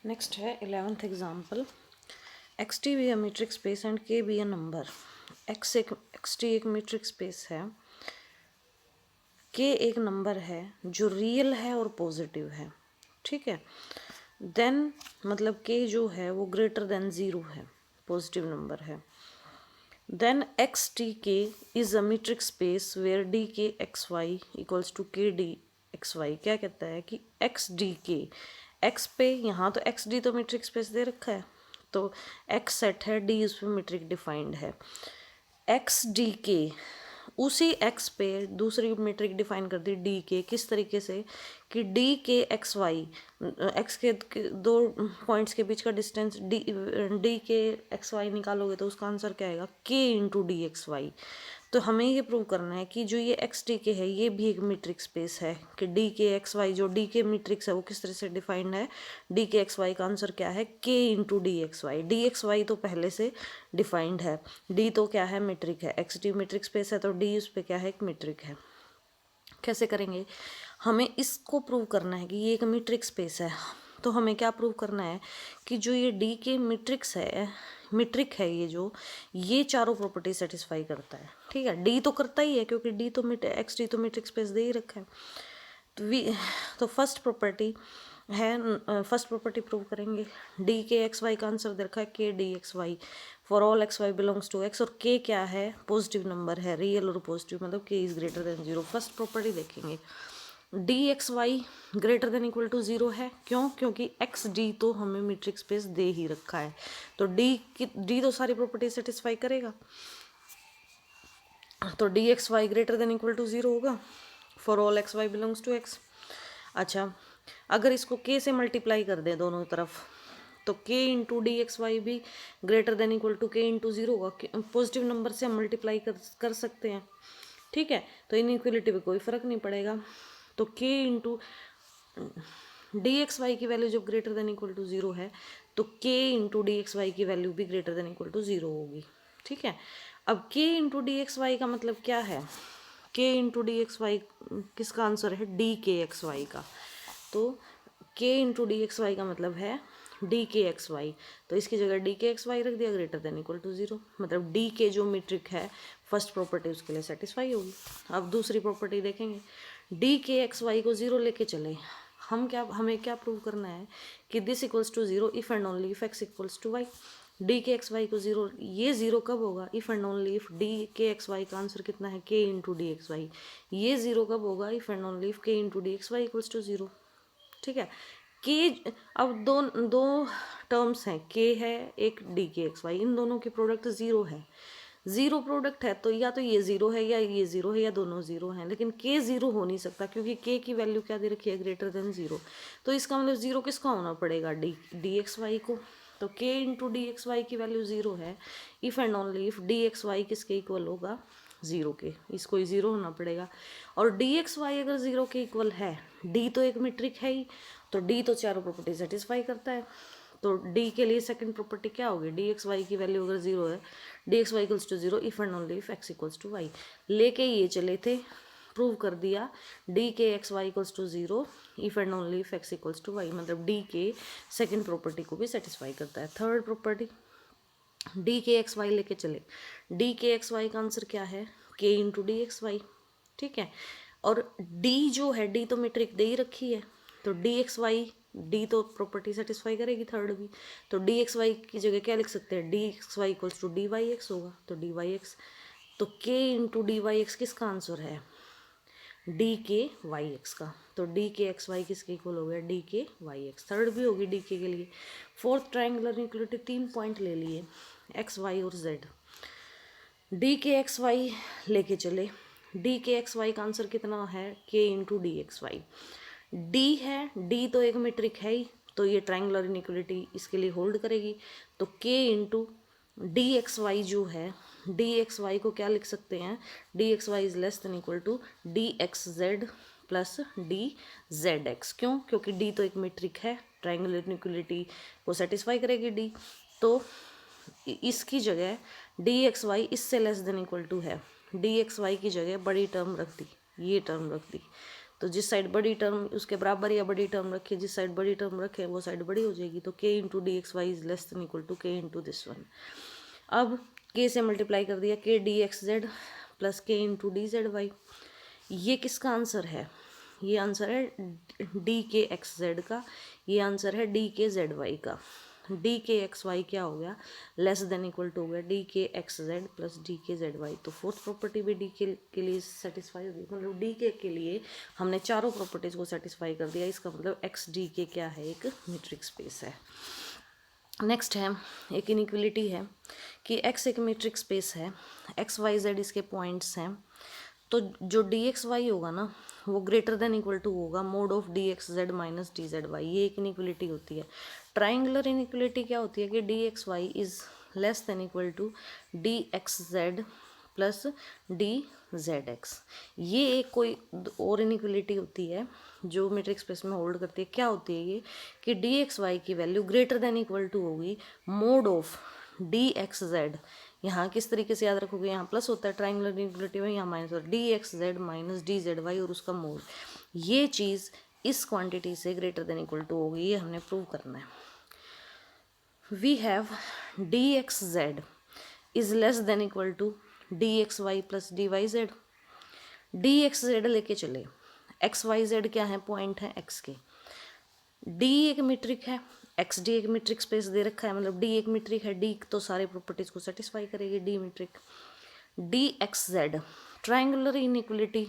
Next है 11th example. X T be a metric space and K be a number. X T एक metric space है, K एक number है जो real है और पॉजिटिव है। ठीक है, देन मतलब के जो है वो ग्रेटर देन ज़ीरो है, पॉजिटिव नंबर है। Then X T K is a metric space where D के X Y equals to K D x Y. क्या कहता है कि एक्स डी के, एक्स पे यहाँ तो एक्स डी तो मीट्रिक स्पेस दे रखा है, तो एक्स सेट है, डी उस पर मीट्रिक डिफाइंड है। एक्स डी के उसी एक्स पे दूसरी मीट्रिक डिफाइन कर दी डी के, किस तरीके से कि डी के एक्स वाई, एक्स के दो पॉइंट्स के बीच का डिस्टेंस डी के एक्स वाई निकालोगे तो उसका आंसर क्या आएगा, के इंटू डी एक्स वाई। तो हमें ये प्रूव करना है कि जो ये एक्स डी के है ये भी एक मीट्रिक स्पेस है, कि डी के एक्स वाई जो डी के मीट्रिक्स है वो किस तरह से डिफाइंड है, डी के एक्स वाई का आंसर क्या है, K into D x Y. D x Y तो पहले से डिफाइंड है, डी तो क्या है, मीट्रिक है, एक्स डी मीट्रिक स्पेस है तो डी उस पर क्या है, एक मीट्रिक है। कैसे करेंगे, हमें इसको प्रूव करना है कि ये एक मीट्रिक स्पेस है। तो हमें क्या प्रूव करना है कि जो ये डी के मीट्रिक्स है, मीट्रिक है ये चारों प्रॉपर्टी सेटिस्फाई करता है। ठीक है, डी तो करता ही है क्योंकि डी तो एक्स डी तो मीट्रिक स्पेस दे ही रखा है। तो तो फर्स्ट प्रॉपर्टी है, फर्स्ट प्रॉपर्टी प्रूव करेंगे। डी के एक्स वाई का आंसर दे रखा है के D x Y for all X Y belongs to X, और के क्या है, पॉजिटिव नंबर है, रियल और पॉजिटिव, मतलब K is greater than zero. First property देखेंगे, D x Y greater than equal to zero है। क्यों? क्योंकि एक्स डी तो हमें मीट्रिक स्पेस दे ही रखा है, तो डी तो सारी प्रॉपर्टी सेटिस्फाई करेगा, तो D x Y greater than equal to zero होगा for all X Y belongs to X. अच्छा, अगर इसको के से मल्टीप्लाई कर दें दोनों तरफ तो K into D x Y भी ग्रेटर देन इक्वल टू के इंटू जीरो होगा। पॉजिटिव नंबर से हम मल्टीप्लाई कर सकते हैं। ठीक है, तो इनइक्वलिटी पे कोई फर्क नहीं पड़ेगा। तो K into D x Y की वैल्यू जब greater than equal to zero है तो K into D x Y की वैल्यू भी greater than equal to zero होगी। ठीक है, अब के इंटू डी एक्स वाई का मतलब क्या है, K into D x Y किसका आंसर है, डी के एक्स वाई का। तो K into D x Y का मतलब है डी के एक्स वाई, तो इसकी जगह डी के एक्स वाई रख दिया greater than equal to zero, मतलब डी के जो मीट्रिक है फर्स्ट प्रॉपर्टी उसके लिए सेटिस्फाई होगी। अब दूसरी प्रॉपर्टी देखेंगे, डी के एक्स वाई को जीरो लेके चले, हमें क्या प्रूव करना है कि this equals to zero if and only if X equals to Y. D के एक्स वाई को जीरो, ये जीरो कब होगा, if and only if D के एक्स वाई का आंसर कितना है, K into D x Y. ये जीरो कब होगा, if and only if K into D x Y equals to zero. ठीक है, के अब दो दो टर्म्स हैं, के है एक डी के एक्स वाई, इन दोनों की प्रोडक्ट जीरो है। जीरो प्रोडक्ट है तो या तो ये जीरो है या ये जीरो है या दोनों जीरो हैं, लेकिन के जीरो हो नहीं सकता क्योंकि के की वैल्यू क्या दे रखी है, ग्रेटर देन जीरो। तो इसका मतलब जीरो किसका होना पड़ेगा, डी एक्स वाई को। तो K into D x Y की वैल्यू जीरो है if and only if D x Y किसके इक्वल होगा, जीरो के, इसको ही जीरो होना पड़ेगा। और डी एक्स वाई अगर जीरो के इक्वल है, डी तो एक मीट्रिक है ही, तो डी तो चारों प्रॉपर्टी सेटिस्फाई करता है। तो डी के लिए सेकंड प्रॉपर्टी क्या होगी, डी एक्स वाई की वैल्यू अगर जीरो है, D x Y equals to zero if and only if X equals to Y. लेके ये चले थे, प्रूव कर दिया डी के X Y equals to zero if and only if X equals to Y, मतलब डी के सेकंड प्रॉपर्टी को भी सेटिस्फाई करता है। थर्ड प्रॉपर्टी, डी के एक्स वाई लेके चले, डी के एक्स वाई का आंसर क्या है, K into D x y. ठीक है, और डी जो है, डी तो मीट्रिक दे ही रखी है, तो डी एक्स वाई, डी तो प्रॉपर्टी सेटिस्फाई करेगी थर्ड भी, तो डी एक्स वाई की जगह क्या लिख सकते हैं, D x Y equals to D Y X होगा, तो डी वाई एक्स। तो K into D Y X किसका आंसर है, डी के वाई एक्स का। तो डी के एक्स वाई किसके इक्वल हो गया, डी के वाई एक्स। थर्ड भी होगी डी के लिए। फोर्थ ट्राइंगुलर इक्वलिटी, 3 पॉइंट ले लिए, एक्स वाई और जेड। डी के एक्स वाई लेके चले, डी के एक्स वाई का आंसर कितना है, K into D x Y. D है, डी तो एक मीट्रिक है ही, तो ये ट्राइंगुलर इनइक्वलिटी इसके लिए होल्ड करेगी। तो K into D x Y जो है, डी एक्स वाई को क्या लिख सकते हैं, D x Y is less than equal to D x Z plus D Z X. क्यों? क्योंकि डी तो एक मीट्रिक है, ट्राइंगुलर इनइक्वलिटी को सेटिस्फाई करेगी डी। तो इसकी जगह डी एक्स वाई इससे लेस देन इक्वल टू है, डी एक्स वाई की जगह बड़ी टर्म रख दी, ये टर्म रख दी, तो जिस साइड बड़ी टर्म उसके बराबर या बड़ी टर्म रखे, जिस साइड बड़ी टर्म रखे वो साइड बड़ी हो जाएगी। तो k into D x Y is less than equal to k into this one. अब k से मल्टीप्लाई कर दिया, k D x Z plus k into D Z Y. ये किसका आंसर है? ये आंसर है डी के एक्स जेड का, ये आंसर है डी के जेड वाई का। डी के एक्स वाई क्या हो गया? लेस देन इक्वल टू हो गया डी के एक्स जेड प्लस डी के जेड वाई। तो फोर्थ प्रॉपर्टी भी डी के लिए सेटिस्फाई होगी, मतलब डी के लिए हमने चारों प्रॉपर्टीज को सेटिस्फाई कर दिया। इसका मतलब एक्स डी के क्या है? एक मीट्रिक स्पेस है। नेक्स्ट है एक इनइक्वलिटी है कि x एक मीट्रिक स्पेस है, एक्स वाई जेड इसके पॉइंट्स हैं, तो जो डी एक्स वाई होगा ना वो ग्रेटर देन इक्वल टू होगा mod of D x Z minus D Z Y. ये एक इनइक्वलिटी होती है। ट्राइंगुलर इनइक्वलिटी क्या होती है कि D x Y is less than equal to D x Z plus D Z X. ये एक कोई और इनइक्वलिटी होती है जो मैट्रिक्स स्पेस में होल्ड करती है। क्या होती है ये कि डी एक्स वाई की value greater than equal to होगी mod of D x Z. यहाँ किस तरीके से याद रखोगे, यहाँ प्लस होता है ट्राइंगुलर इनइक्वलिटी में, यहाँ माइनस होता है D x Z minus D Z y और उसका मोड। ये चीज़ इस क्वांटिटी से ग्रेटर देन इक्वल टू होगी, ये हमने प्रूव करना है। We have d x z is less than equal to D x Y plus D Y z. D x z लेके चले, एक्स वाई जेड क्या है? पॉइंट है एक्स के। डी एक मीट्रिक है, एक्स डी एक मीट्रिक स्पेस दे रखा है, मतलब डी एक मीट्रिक है, डी तो सारे प्रॉपर्टीज को सेटिस्फाई करेगी, D metric. D x Z triangular inequality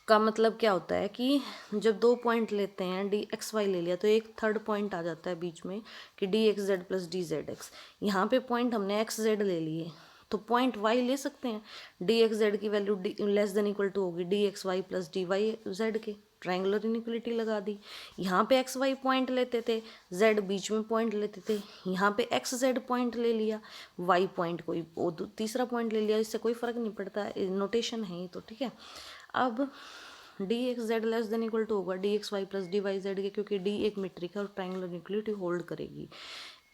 का मतलब क्या होता है कि जब दो पॉइंट लेते हैं, डी एक्स वाई ले लिया तो एक थर्ड पॉइंट आ जाता है बीच में कि D x Z plus D Z x. यहाँ पे पॉइंट हमने एक्स जेड ले लिए तो पॉइंट वाई ले सकते हैं। डी एक्स जेड की value less than equal to होगी D x Y plus D Y Z के। ट्राइंगुलर इनइक्वलिटी लगा दी। यहाँ पे एक्स वाई पॉइंट लेते थे, जेड बीच में पॉइंट लेते थे, यहाँ पे एक्स जेड पॉइंट ले लिया, वाई पॉइंट कोई तीसरा पॉइंट ले लिया, इससे कोई फ़र्क नहीं पड़ता, नोटेशन है ये तो ठीक है। अब D x Z less than equal to होगा D x Y plus D Y Z के, क्योंकि डी एक मीट्रिक है और ट्राइंगुलर इनइक्वलिटी होल्ड करेगी।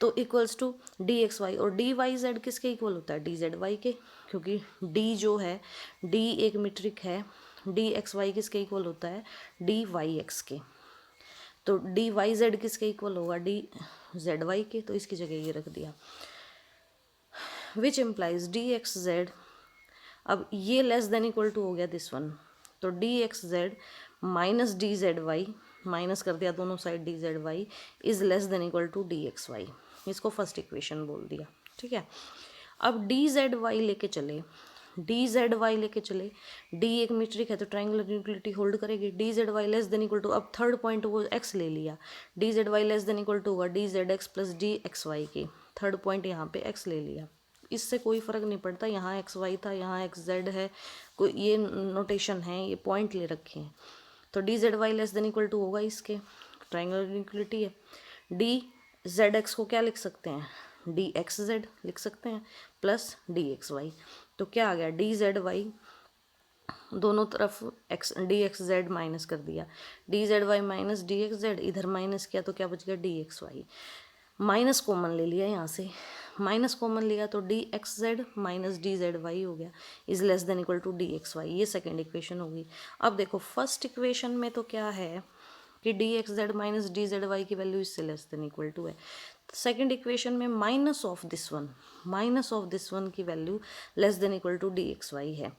तो equals to D x y, और डी वाई जेड किसके इक्वल होता है? डी जेड वाई के, क्योंकि डी जो है डी एक मीट्रिक है, डी एक्स वाई किसके इक्वल होता है? डी वाई एक्स के। तो डी वाई जेड किसके इक्वल होगा? डी जेड वाई के। तो इसकी जगह ये रख दिया, which implies d x z. अब ये लेस देन इक्वल टू हो गया दिस वन, तो D x Z minus D Z y, minus कर दिया दोनों side d Z y, is less than equal to D x Y. इसको first equation बोल दिया, ठीक है। अब डी जेड वाई लेके चले, डी जेड वाई लेके चले, डी एक मीट्रिक है तो ट्राइंगुलर इनइक्वलिटी होल्ड करेगी। D Z Y less than equal to, अब थर्ड पॉइंट वो एक्स ले लिया, D Z Y less than equal to होगा D Z X plus D x Y की। थर्ड पॉइंट यहाँ पे एक्स ले लिया, इससे कोई फ़र्क नहीं पड़ता, यहाँ एक्स वाई था, यहाँ एक्स जेड है, कोई ये नोटेशन है, ये पॉइंट ले रखे हैं। तो d Z Y less than equal to होगा इसके, ट्राइंगुलर इनइक्वलिटी है। डी जेड एक्स को क्या लिख सकते हैं? डी एक्स जेड लिख सकते हैं प्लस डी एक्स वाई। तो क्या आ गया? डी जेड वाई दोनों तरफ x d x Z minus कर दिया, d Z y minus d x z, इधर माइनस किया तो क्या बच गया? D x y. Minus common ले लिया यहाँ से, माइनस कॉमन लिया तो D x Z minus D Z y हो गया, is less than equal to D x Y. ये सेकेंड इक्वेशन होगी। अब देखो फर्स्ट इक्वेशन में तो क्या है कि D x Z minus D Z y की वैल्यू इससे लेस देन इक्वल टू है। सेकेंड इक्वेशन में माइनस ऑफ दिस वन की value less than equal to D x y है।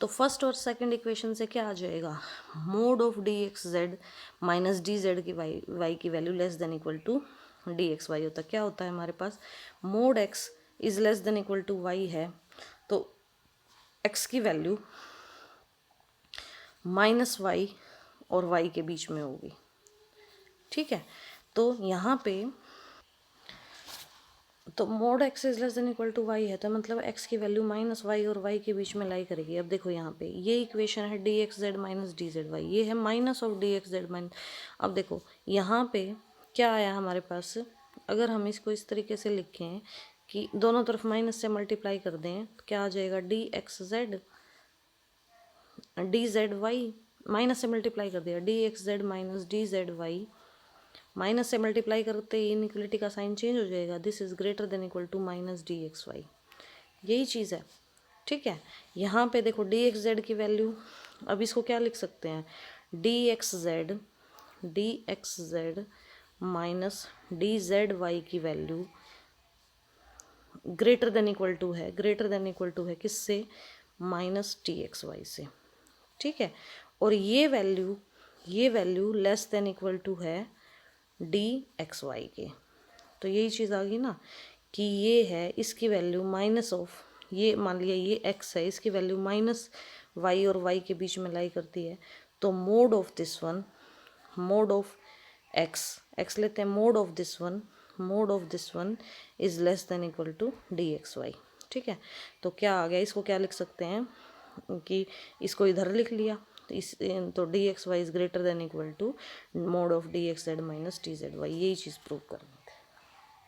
तो फर्स्ट और सेकेंड इक्वेशन से क्या आ जाएगा? Mod of D x Z minus D Z की वाई की value less than equal to D x Y होता है। क्या होता है हमारे पास? Mod x is less than equal to Y है, तो एक्स की वैल्यू माइनस वाई और वाई के बीच में होगी, ठीक है। तो यहाँ पे तो mod x is less than equal to Y है, तो मतलब एक्स की वैल्यू माइनस वाई और वाई के बीच में लाई करेगी। अब देखो यहाँ पे ये इक्वेशन है D x Z minus D Z Y, ये है minus of D x Z minus. अब देखो यहाँ पे क्या आया हमारे पास, अगर हम इसको इस तरीके से लिखें कि दोनों तरफ माइनस से मल्टीप्लाई कर दें तो क्या आ जाएगा? D x z d Z y, minus से मल्टीप्लाई कर दिया d x Z minus D Z y, minus से मल्टीप्लाई करते ही इनइक्वलिटी का साइन चेंज हो जाएगा, this is greater than equal to minus d x y. यही चीज़ है, ठीक है। यहाँ पे देखो डी एक्स जेड की वैल्यू अब इसको क्या लिख सकते हैं, D x Z minus D Z y की value greater than equal to है किससे, माइनस टी एक्स वाई से, ठीक है। और ये value less than equal to है डी एक्स वाई के। तो यही चीज़ आ गई ना कि ये है, इसकी वैल्यू माइनस ऑफ, ये मान लिया ये एक्स है, इसकी वैल्यू माइनस वाई और वाई के बीच में लाई करती है। तो mod of this one, mod of x लेते हैं, mod of this one is less than equal to D x y, ठीक है। तो क्या आ गया, इसको क्या लिख सकते हैं कि इसको इधर लिख लिया, तो D x Y is greater than equal to mod of D x Z minus t z y, यही चीज़ प्रूव करनी है।